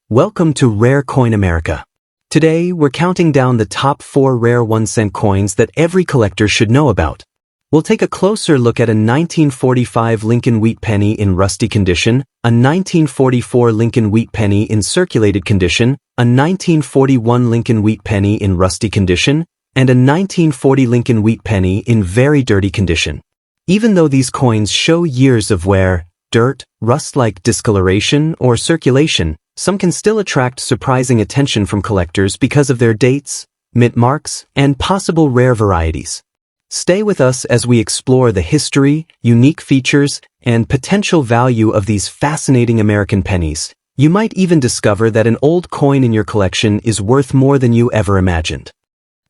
Welcome to Rare Coin America. Today, we're counting down the top 4 rare 1-cent coins that every collector should know about. We'll take a closer look at a 1945 Lincoln wheat penny in rusty condition, a 1944 Lincoln wheat penny in circulated condition, a 1941 Lincoln wheat penny in rusty condition, and a 1940 Lincoln wheat penny in very dirty condition. Even though these coins show years of wear, dirt, rust-like discoloration, or circulation, some can still attract surprising attention from collectors because of their dates, mint marks, and possible rare varieties. Stay with us as we explore the history, unique features, and potential value of these fascinating American pennies. You might even discover that an old coin in your collection is worth more than you ever imagined.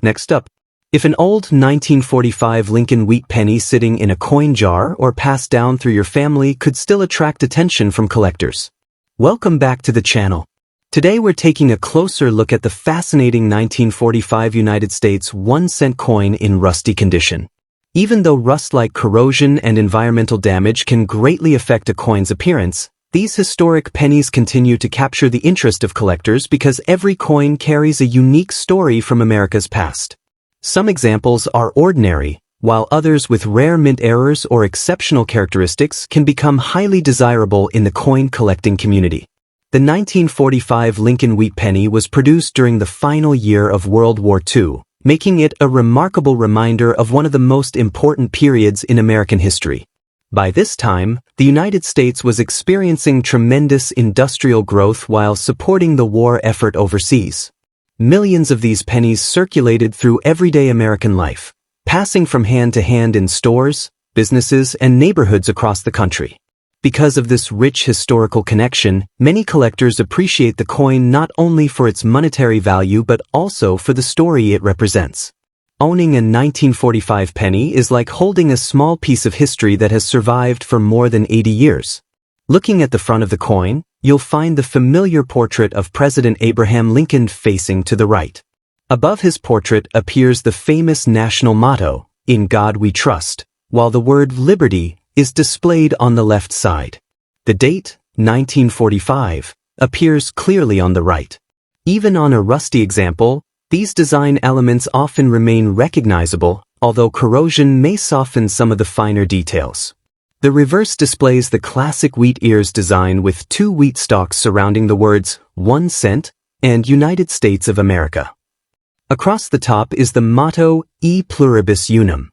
Next up, if an old 1945 Lincoln wheat penny sitting in a coin jar or passed down through your family could still attract attention from collectors. Welcome back to the channel. Today we're taking a closer look at the fascinating 1945 United States 1-cent coin in rusty condition. Even though rust like corrosion and environmental damage can greatly affect a coin's appearance, these historic pennies continue to capture the interest of collectors because every coin carries a unique story from America's past. Some examples are ordinary, while others with rare mint errors or exceptional characteristics can become highly desirable in the coin collecting community. The 1945 Lincoln wheat penny was produced during the final year of World War II, making it a remarkable reminder of one of the most important periods in American history. By this time, the United States was experiencing tremendous industrial growth while supporting the war effort overseas. Millions of these pennies circulated through everyday American life, passing from hand to hand in stores, businesses, and neighborhoods across the country. Because of this rich historical connection, many collectors appreciate the coin not only for its monetary value but also for the story it represents. Owning a 1945 penny is like holding a small piece of history that has survived for more than 80 years. Looking at the front of the coin, you'll find the familiar portrait of President Abraham Lincoln facing to the right. Above his portrait appears the famous national motto, "In God We Trust," while the word liberty is displayed on the left side. The date, 1945, appears clearly on the right. Even on a rusty example, these design elements often remain recognizable, although corrosion may soften some of the finer details. The reverse displays the classic wheat ears design with 2 wheat stalks surrounding the words 1 cent and United States of America. Across the top is the motto, E Pluribus Unum.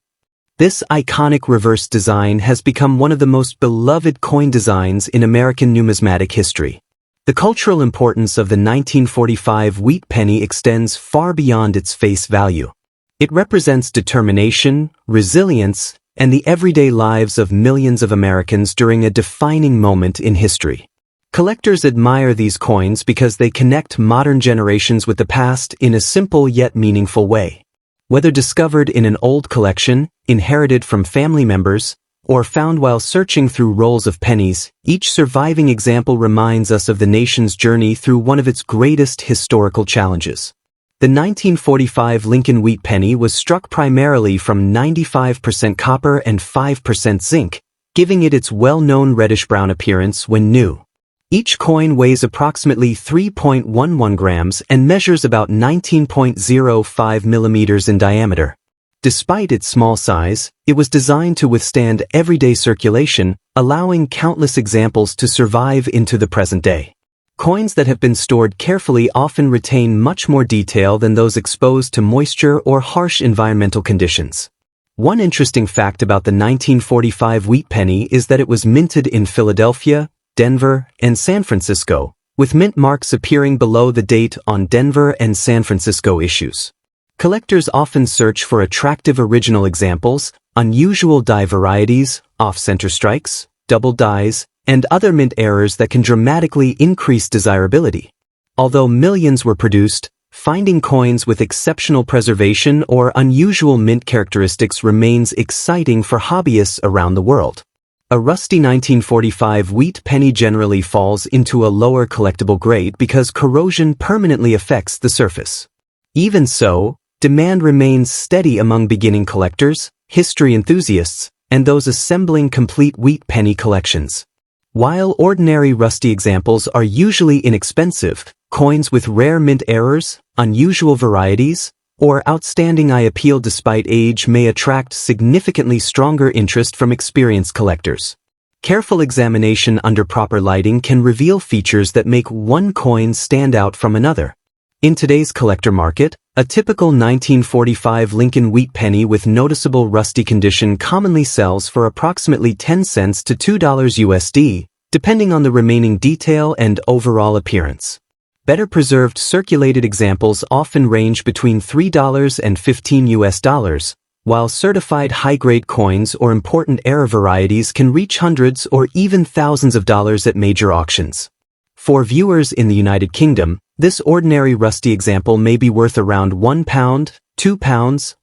This iconic reverse design has become one of the most beloved coin designs in American numismatic history. The cultural importance of the 1945 wheat penny extends far beyond its face value. It represents determination, resilience, and the everyday lives of millions of Americans during a defining moment in history. Collectors admire these coins because they connect modern generations with the past in a simple yet meaningful way. Whether discovered in an old collection, inherited from family members, or found while searching through rolls of pennies, each surviving example reminds us of the nation's journey through one of its greatest historical challenges. The 1945 Lincoln wheat penny was struck primarily from 95% copper and 5% zinc, giving it its well-known reddish-brown appearance when new. Each coin weighs approximately 3.11 grams and measures about 19.05 millimeters in diameter. Despite its small size, it was designed to withstand everyday circulation, allowing countless examples to survive into the present day. Coins that have been stored carefully often retain much more detail than those exposed to moisture or harsh environmental conditions. One interesting fact about the 1945 wheat penny is that it was minted in Philadelphia, Denver, and San Francisco, with mint marks appearing below the date on Denver and San Francisco issues. Collectors often search for attractive original examples, unusual die varieties, off-center strikes, double dies, and other mint errors that can dramatically increase desirability. Although millions were produced, finding coins with exceptional preservation or unusual mint characteristics remains exciting for hobbyists around the world. A rusty 1945 wheat penny generally falls into a lower collectible grade because corrosion permanently affects the surface. Even so, demand remains steady among beginning collectors, history enthusiasts, and those assembling complete wheat penny collections. While ordinary rusty examples are usually inexpensive, coins with rare mint errors, unusual varieties, or outstanding eye appeal despite age may attract significantly stronger interest from experienced collectors. Careful examination under proper lighting can reveal features that make one coin stand out from another. In today's collector market, a typical 1945 Lincoln wheat penny with noticeable rusty condition commonly sells for approximately 10 cents to $2 USD, depending on the remaining detail and overall appearance. Better preserved circulated examples often range between $3 and $15 US, while certified high-grade coins or important era varieties can reach hundreds or even thousands of dollars at major auctions. For viewers in the United Kingdom, this ordinary rusty example may be worth around £1, £2, £5,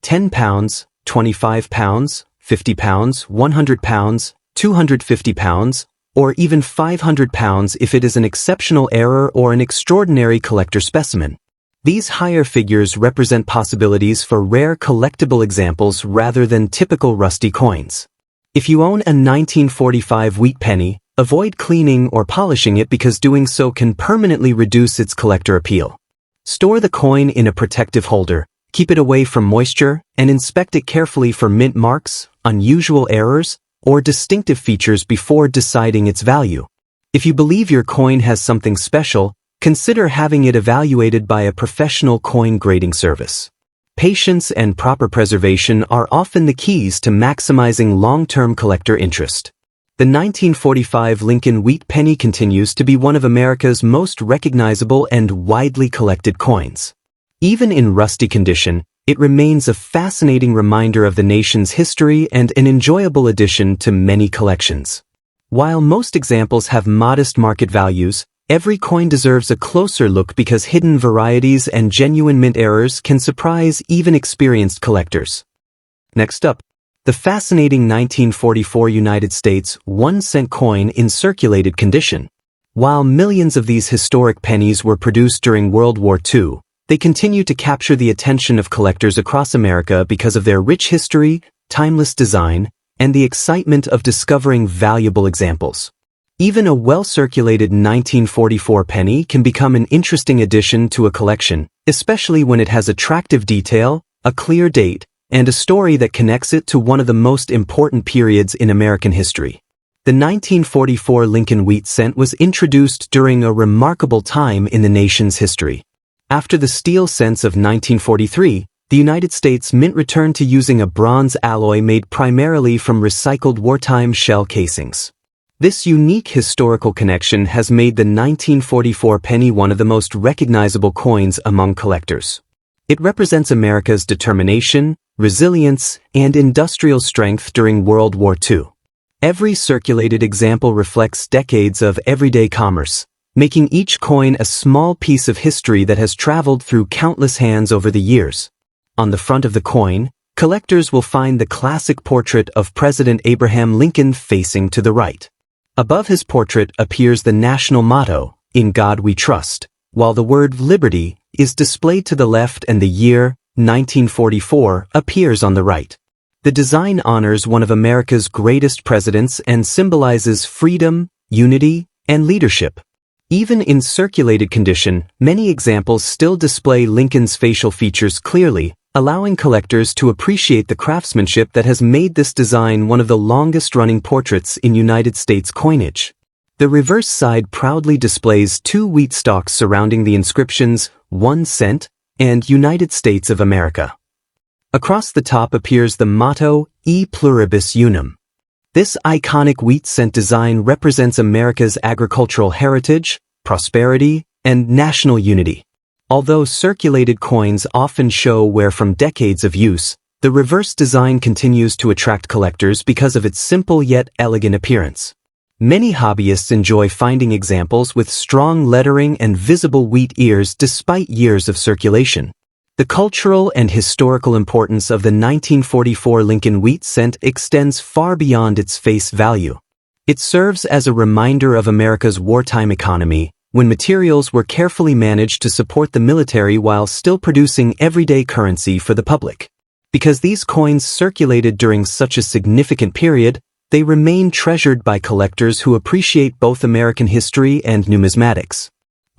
£10, £25, £50, £100, £250, or even £500 if it is an exceptional error or an extraordinary collector specimen. These higher figures represent possibilities for rare collectible examples rather than typical rusty coins. If you own a 1945 wheat penny, avoid cleaning or polishing it because doing so can permanently reduce its collector appeal. Store the coin in a protective holder, keep it away from moisture, and inspect it carefully for mint marks, unusual errors, or distinctive features before deciding its value. If you believe your coin has something special, consider having it evaluated by a professional coin grading service. Patience and proper preservation are often the keys to maximizing long-term collector interest. The 1945 Lincoln wheat penny continues to be one of America's most recognizable and widely collected coins. Even in rusty condition, it remains a fascinating reminder of the nation's history and an enjoyable addition to many collections. While most examples have modest market values, every coin deserves a closer look because hidden varieties and genuine mint errors can surprise even experienced collectors. Next up, the fascinating 1944 United States 1-cent coin in circulated condition. While millions of these historic pennies were produced during World War II, they continue to capture the attention of collectors across America because of their rich history, timeless design, and the excitement of discovering valuable examples. Even a well-circulated 1944 penny can become an interesting addition to a collection, especially when it has attractive detail, a clear date, and a story that connects it to one of the most important periods in American history. The 1944 Lincoln wheat cent was introduced during a remarkable time in the nation's history. After the steel cents of 1943, the United States Mint returned to using a bronze alloy made primarily from recycled wartime shell casings. This unique historical connection has made the 1944 penny one of the most recognizable coins among collectors. It represents America's determination, resilience, and industrial strength during World War II. Every circulated example reflects decades of everyday commerce, making each coin a small piece of history that has traveled through countless hands over the years. On the front of the coin, collectors will find the classic portrait of President Abraham Lincoln facing to the right. Above his portrait appears the national motto, "In God We Trust," while the word liberty is displayed to the left and the year, 1944, appears on the right. The design honors one of America's greatest presidents and symbolizes freedom, unity, and leadership. Even in circulated condition, many examples still display Lincoln's facial features clearly, allowing collectors to appreciate the craftsmanship that has made this design one of the longest-running portraits in United States coinage. The reverse side proudly displays two wheat stalks surrounding the inscriptions 1 cent and United States of America. Across the top appears the motto E Pluribus Unum. This iconic wheat cent design represents America's agricultural heritage, prosperity, and national unity. Although circulated coins often show wear from decades of use, the reverse design continues to attract collectors because of its simple yet elegant appearance. Many hobbyists enjoy finding examples with strong lettering and visible wheat ears despite years of circulation. The cultural and historical importance of the 1944 Lincoln wheat cent extends far beyond its face value. It serves as a reminder of America's wartime economy, when materials were carefully managed to support the military while still producing everyday currency for the public. Because these coins circulated during such a significant period, they remain treasured by collectors who appreciate both American history and numismatics.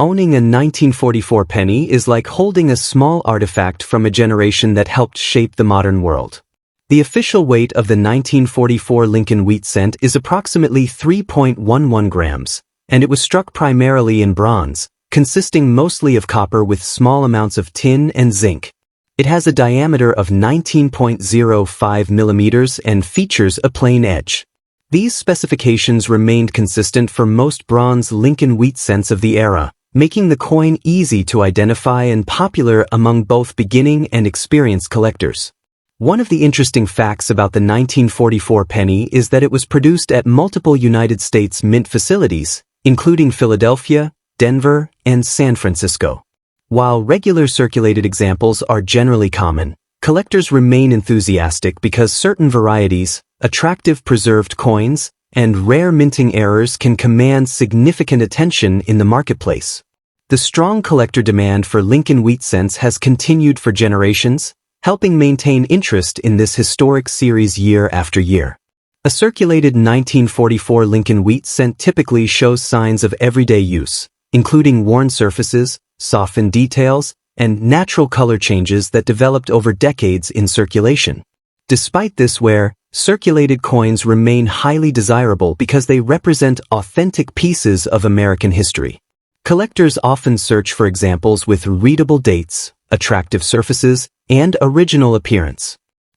Owning a 1944 penny is like holding a small artifact from a generation that helped shape the modern world. The official weight of the 1944 Lincoln wheat cent is approximately 3.11 grams, and it was struck primarily in bronze, consisting mostly of copper with small amounts of tin and zinc. It has a diameter of 19.05 millimeters and features a plain edge. These specifications remained consistent for most bronze Lincoln wheat cents of the era, making the coin easy to identify and popular among both beginning and experienced collectors. One of the interesting facts about the 1944 penny is that it was produced at multiple United States mint facilities, including Philadelphia, Denver, and San Francisco. While regular circulated examples are generally common, collectors remain enthusiastic because certain varieties, attractive preserved coins, and rare minting errors can command significant attention in the marketplace. The strong collector demand for Lincoln wheat cents has continued for generations, helping maintain interest in this historic series year after year. A circulated 1944 Lincoln wheat cent typically shows signs of everyday use, including worn surfaces, softened details, and natural color changes that developed over decades in circulation. Despite this wear, circulated coins remain highly desirable because they represent authentic pieces of American history. Collectors often search for examples with readable dates, attractive surfaces, and original appearance.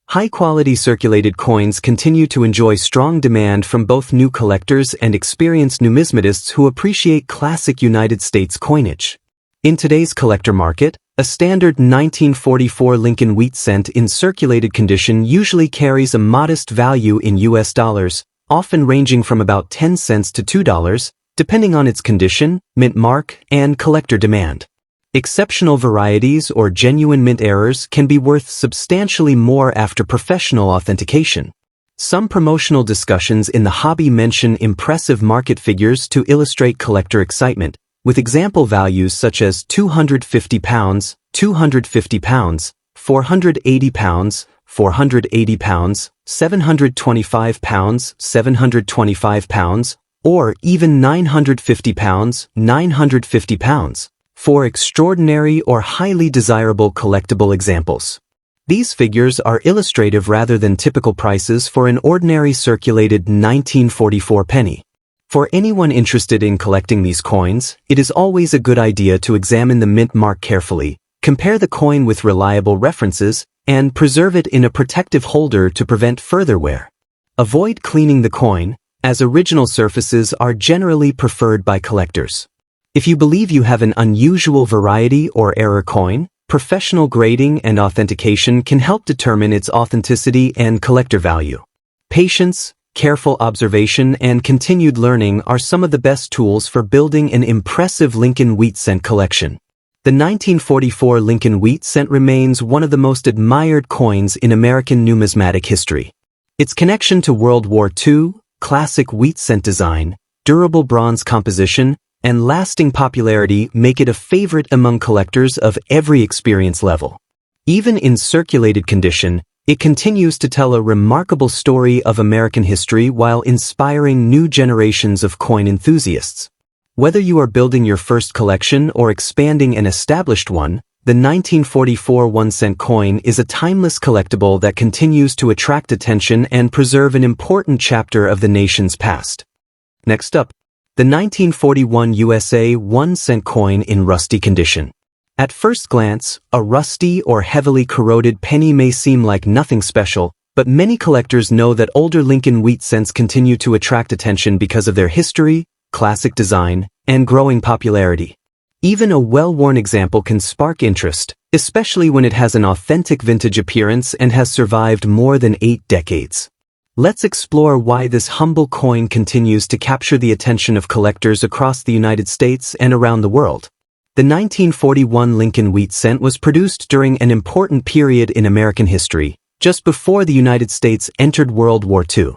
High-quality circulated coins continue to enjoy strong demand from both new collectors and experienced numismatists who appreciate classic United States coinage. In today's collector market, a standard 1944 Lincoln wheat cent in circulated condition usually carries a modest value in US dollars, often ranging from about 10 cents to $2, depending on its condition, mint mark, and collector demand. Exceptional varieties or genuine mint errors can be worth substantially more after professional authentication. Some promotional discussions in the hobby mention impressive market figures to illustrate collector excitement, with example values such as £250, £250, £480, £480, £725, £725, or even £950, £950, for extraordinary or highly desirable collectible examples. These figures are illustrative rather than typical prices for an ordinary circulated 1944 penny. For anyone interested in collecting these coins, it is always a good idea to examine the mint mark carefully, compare the coin with reliable references, and preserve it in a protective holder to prevent further wear. Avoid cleaning the coin, as original surfaces are generally preferred by collectors. If you believe you have an unusual variety or error coin, professional grading and authentication can help determine its authenticity and collector value. Patience, careful observation, and continued learning are some of the best tools for building an impressive Lincoln wheat cent collection. The 1944 Lincoln wheat cent remains one of the most admired coins in American numismatic history. Its connection to World War II, classic wheat cent design, durable bronze composition, and lasting popularity make it a favorite among collectors of every experience level. Even in circulated condition, it continues to tell a remarkable story of American history while inspiring new generations of coin enthusiasts. Whether you are building your first collection or expanding an established one, the 1944 1-cent coin is a timeless collectible that continues to attract attention and preserve an important chapter of the nation's past. Next up, the 1941 USA 1-cent coin in rusty condition. At first glance, a rusty or heavily corroded penny may seem like nothing special, but many collectors know that older Lincoln wheat cents continue to attract attention because of their history, classic design, and growing popularity. Even a well-worn example can spark interest, especially when it has an authentic vintage appearance and has survived more than 8 decades. Let's explore why this humble coin continues to capture the attention of collectors across the United States and around the world. The 1941 Lincoln wheat cent was produced during an important period in American history, just before the United States entered World War II.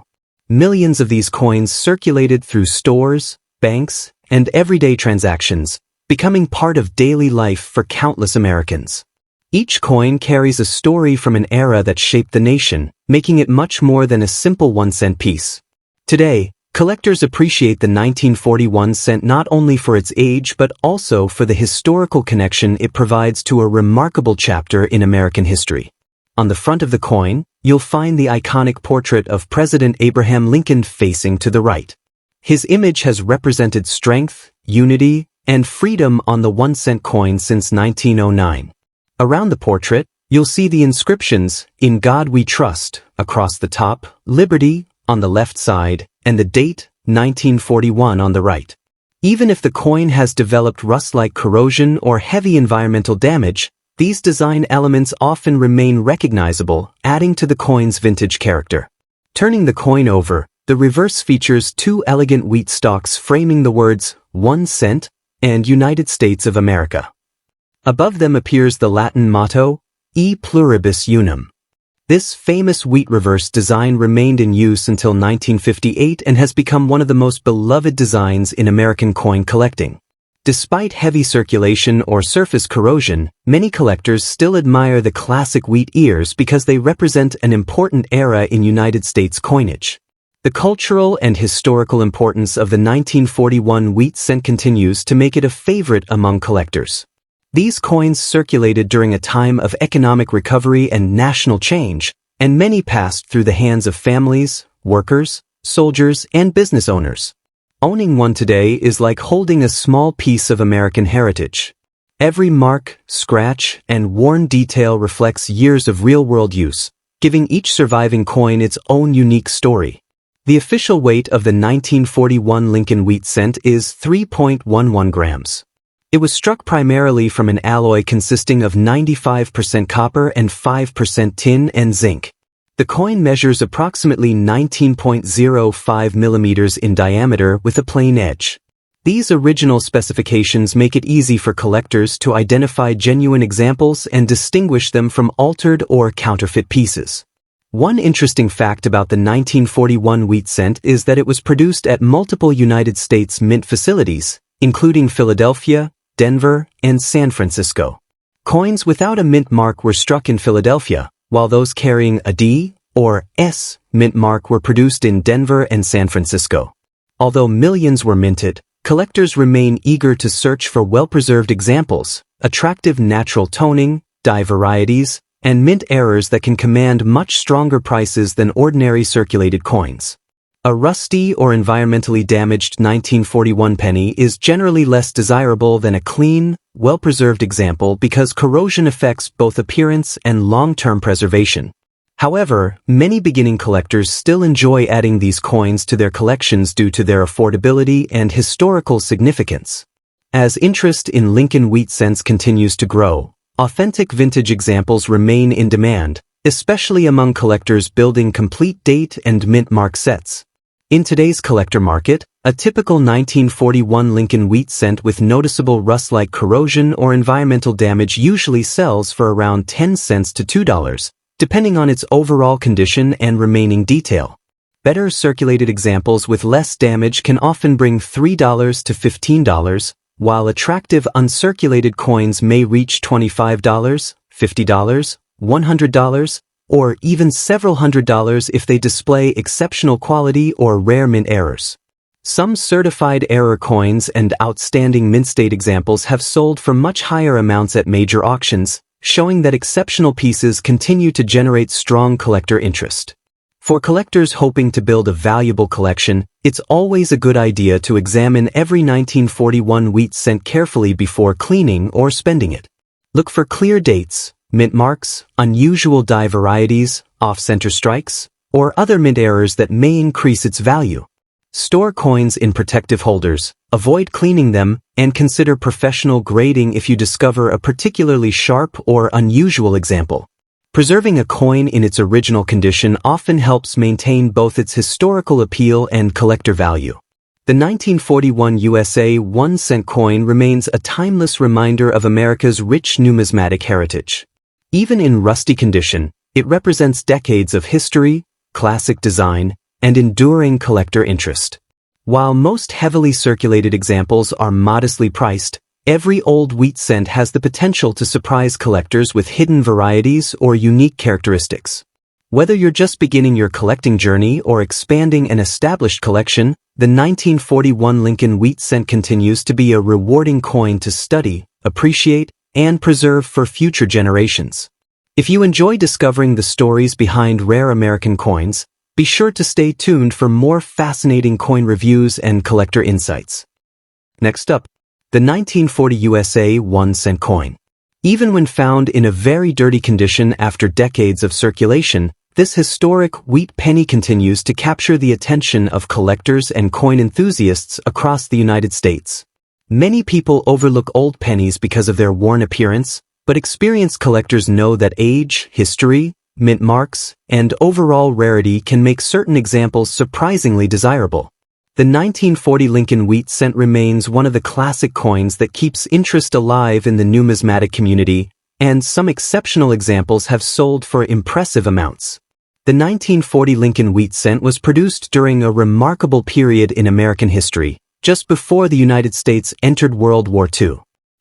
Millions of these coins circulated through stores, banks, and everyday transactions, becoming part of daily life for countless Americans. Each coin carries a story from an era that shaped the nation, making it much more than a simple 1-cent piece. Today, collectors appreciate the 1941 cent not only for its age but also for the historical connection it provides to a remarkable chapter in American history. On the front of the coin, you'll find the iconic portrait of President Abraham Lincoln facing to the right. His image has represented strength, unity, and freedom on the 1-cent coin since 1909. Around the portrait, you'll see the inscriptions, "In God We Trust," across the top, "Liberty," on the left side, and the date, 1941, on the right. Even if the coin has developed rust-like corrosion or heavy environmental damage, these design elements often remain recognizable, adding to the coin's vintage character. Turning the coin over, the reverse features two elegant wheat stalks framing the words 1 cent and United States of America. Above them appears the Latin motto, E pluribus unum. This famous wheat reverse design remained in use until 1958 and has become one of the most beloved designs in American coin collecting. Despite heavy circulation or surface corrosion, many collectors still admire the classic wheat ears because they represent an important era in United States coinage. The cultural and historical importance of the 1941 wheat cent continues to make it a favorite among collectors. These coins circulated during a time of economic recovery and national change, and many passed through the hands of families, workers, soldiers, and business owners. Owning one today is like holding a small piece of American heritage. Every mark, scratch, and worn detail reflects years of real-world use, giving each surviving coin its own unique story. The official weight of the 1941 Lincoln wheat cent is 3.11 grams. It was struck primarily from an alloy consisting of 95% copper and 5% tin and zinc. The coin measures approximately 19.05 millimeters in diameter with a plain edge. These original specifications make it easy for collectors to identify genuine examples and distinguish them from altered or counterfeit pieces. One interesting fact about the 1941 wheat cent is that it was produced at multiple United States mint facilities, including Philadelphia, Denver, and San Francisco. Coins without a mint mark were struck in Philadelphia, while those carrying a D or S mint mark were produced in Denver and San Francisco. Although millions were minted, collectors remain eager to search for well-preserved examples, attractive natural toning, die varieties, and mint errors that can command much stronger prices than ordinary circulated coins. A rusty or environmentally damaged 1941 penny is generally less desirable than a clean, well-preserved example because corrosion affects both appearance and long-term preservation. However, many beginning collectors still enjoy adding these coins to their collections due to their affordability and historical significance. As interest in Lincoln wheat cents continues to grow, authentic vintage examples remain in demand, especially among collectors building complete date and mint mark sets. In today's collector market, a typical 1941 Lincoln wheat cent with noticeable rust-like corrosion or environmental damage usually sells for around 10 cents to $2, depending on its overall condition and remaining detail. Better circulated examples with less damage can often bring $3 to $15, while attractive uncirculated coins may reach $25, $50, $100, or even several $100s if they display exceptional quality or rare mint errors. Some certified error coins and outstanding mint state examples have sold for much higher amounts at major auctions, showing that exceptional pieces continue to generate strong collector interest. For collectors hoping to build a valuable collection, it's always a good idea to examine every 1941 wheat cent carefully before cleaning or spending it. Look for clear dates, mint marks, unusual die varieties, off-center strikes, or other mint errors that may increase its value. Store coins in protective holders, avoid cleaning them, and consider professional grading if you discover a particularly sharp or unusual example. Preserving a coin in its original condition often helps maintain both its historical appeal and collector value. The 1941 USA 1-cent coin remains a timeless reminder of America's rich numismatic heritage. Even in rusty condition, it represents decades of history, classic design, and enduring collector interest. While most heavily circulated examples are modestly priced, every old wheat cent has the potential to surprise collectors with hidden varieties or unique characteristics. Whether you're just beginning your collecting journey or expanding an established collection, the 1941 Lincoln Wheat Cent continues to be a rewarding coin to study, appreciate, and preserve for future generations. If you enjoy discovering the stories behind rare American coins, be sure to stay tuned for more fascinating coin reviews and collector insights. Next up, the 1940 USA 1-cent coin. Even when found in a very dirty condition after decades of circulation, this historic wheat penny continues to capture the attention of collectors and coin enthusiasts across the United States. Many people overlook old pennies because of their worn appearance, but experienced collectors know that age, history, mint marks, and overall rarity can make certain examples surprisingly desirable. The 1940 Lincoln Wheat Cent remains one of the classic coins that keeps interest alive in the numismatic community, and some exceptional examples have sold for impressive amounts. The 1940 Lincoln Wheat Cent was produced during a remarkable period in American history, just before the United States entered World War II.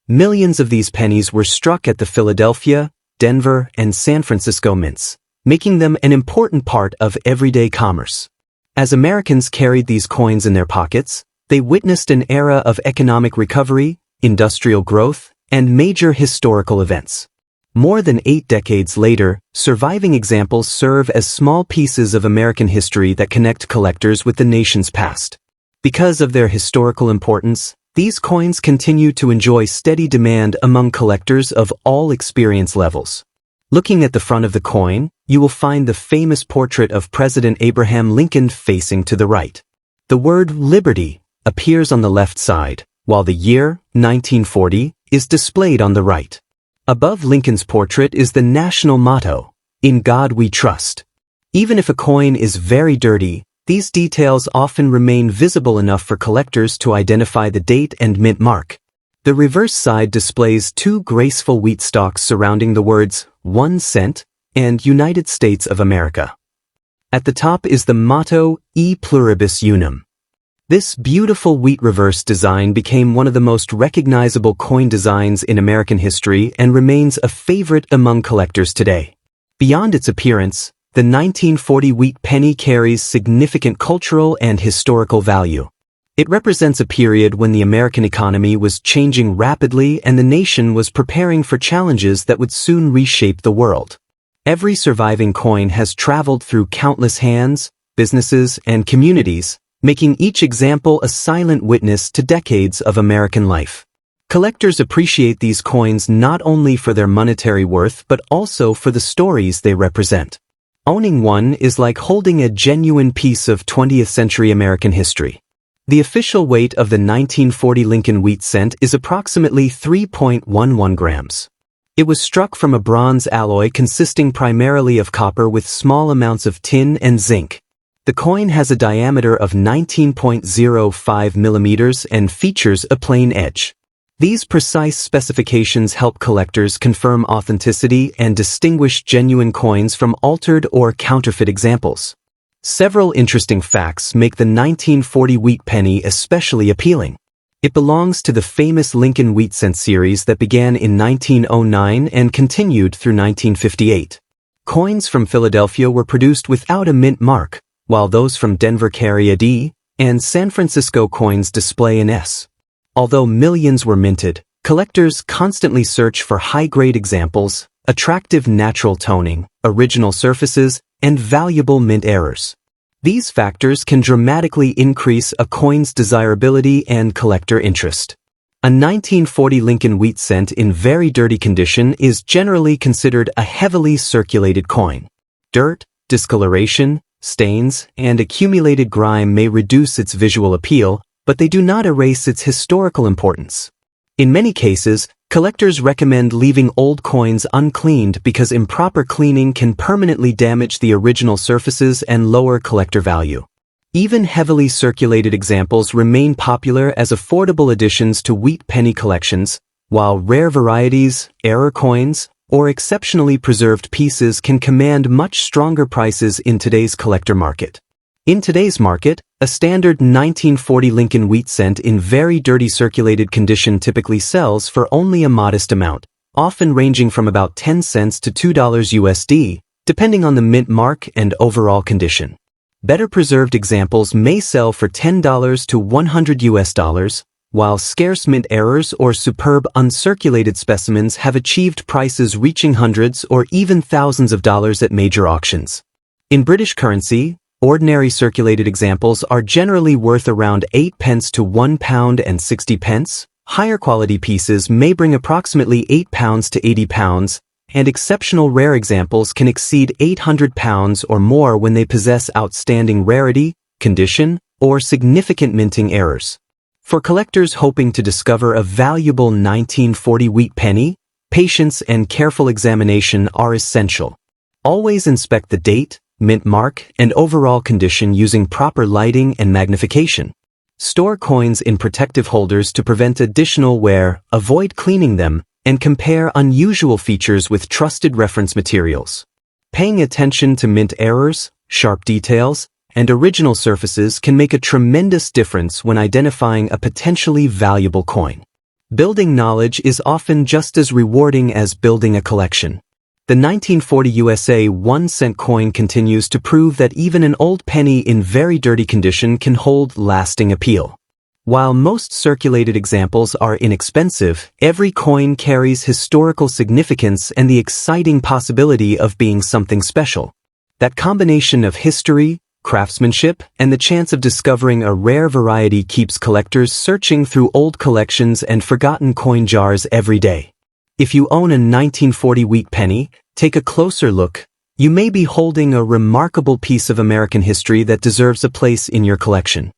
Millions of these pennies were struck at the Philadelphia, Denver, and San Francisco mints, making them an important part of everyday commerce. As Americans carried these coins in their pockets, they witnessed an era of economic recovery, industrial growth, and major historical events. More than 8 decades later, surviving examples serve as small pieces of American history that connect collectors with the nation's past. Because of their historical importance, these coins continue to enjoy steady demand among collectors of all experience levels. Looking at the front of the coin, you will find the famous portrait of President Abraham Lincoln facing to the right. The word Liberty appears on the left side, while the year, 1940, is displayed on the right. Above Lincoln's portrait is the national motto, "In God We Trust." Even if a coin is very dirty, these details often remain visible enough for collectors to identify the date and mint mark. The reverse side displays 2 graceful wheat stalks surrounding the words 1 cent and United States of America. At the top is the motto E Pluribus Unum. This beautiful wheat reverse design became one of the most recognizable coin designs in American history and remains a favorite among collectors today. Beyond its appearance, the 1940 wheat penny carries significant cultural and historical value. It represents a period when the American economy was changing rapidly and the nation was preparing for challenges that would soon reshape the world. Every surviving coin has traveled through countless hands, businesses, and communities, making each example a silent witness to decades of American life. Collectors appreciate these coins not only for their monetary worth but also for the stories they represent. Owning one is like holding a genuine piece of 20th century American history. The official weight of the 1940 Lincoln Wheat Cent is approximately 3.11 grams. It was struck from a bronze alloy consisting primarily of copper with small amounts of tin and zinc. The coin has a diameter of 19.05 millimeters and features a plain edge. These precise specifications help collectors confirm authenticity and distinguish genuine coins from altered or counterfeit examples. Several interesting facts make the 1940 wheat penny especially appealing. It belongs to the famous Lincoln Wheat Cent series that began in 1909 and continued through 1958. Coins from Philadelphia were produced without a mint mark, while those from Denver carry a D, and San Francisco coins display an S. Although millions were minted, collectors constantly search for high-grade examples, attractive natural toning, original surfaces, and valuable mint errors. These factors can dramatically increase a coin's desirability and collector interest. A 1940 Lincoln Wheat Cent in very dirty condition is generally considered a heavily circulated coin. Dirt, discoloration, stains, and accumulated grime may reduce its visual appeal, but they do not erase its historical importance. In many cases, collectors recommend leaving old coins uncleaned because improper cleaning can permanently damage the original surfaces and lower collector value. Even heavily circulated examples remain popular as affordable additions to wheat penny collections, while rare varieties, error coins, or exceptionally preserved pieces can command much stronger prices in today's collector market. In today's market, a standard 1940 Lincoln Wheat Cent in very dirty circulated condition typically sells for only a modest amount, often ranging from about 10 cents to $2 USD, depending on the mint mark and overall condition. Better preserved examples may sell for $10 to $100, while scarce mint errors or superb uncirculated specimens have achieved prices reaching hundreds or even thousands of dollars at major auctions. In British currency, ordinary circulated examples are generally worth around 8 pence to £1 and 60 pence. Higher quality pieces may bring approximately £8 to £80, and exceptional rare examples can exceed £800 or more when they possess outstanding rarity, condition, or significant minting errors. For collectors hoping to discover a valuable 1940 wheat penny, patience and careful examination are essential. Always inspect the date, mint mark, and overall condition using proper lighting and magnification. Store coins in protective holders to prevent additional wear, avoid cleaning them, and compare unusual features with trusted reference materials. Paying attention to mint errors, sharp details, and original surfaces can make a tremendous difference when identifying a potentially valuable coin. Building knowledge is often just as rewarding as building a collection. The 1940 USA 1-cent coin continues to prove that even an old penny in very dirty condition can hold lasting appeal. While most circulated examples are inexpensive, every coin carries historical significance and the exciting possibility of being something special. That combination of history, craftsmanship, and the chance of discovering a rare variety keeps collectors searching through old collections and forgotten coin jars every day. If you own a 1940 wheat penny, take a closer look. You may be holding a remarkable piece of American history that deserves a place in your collection.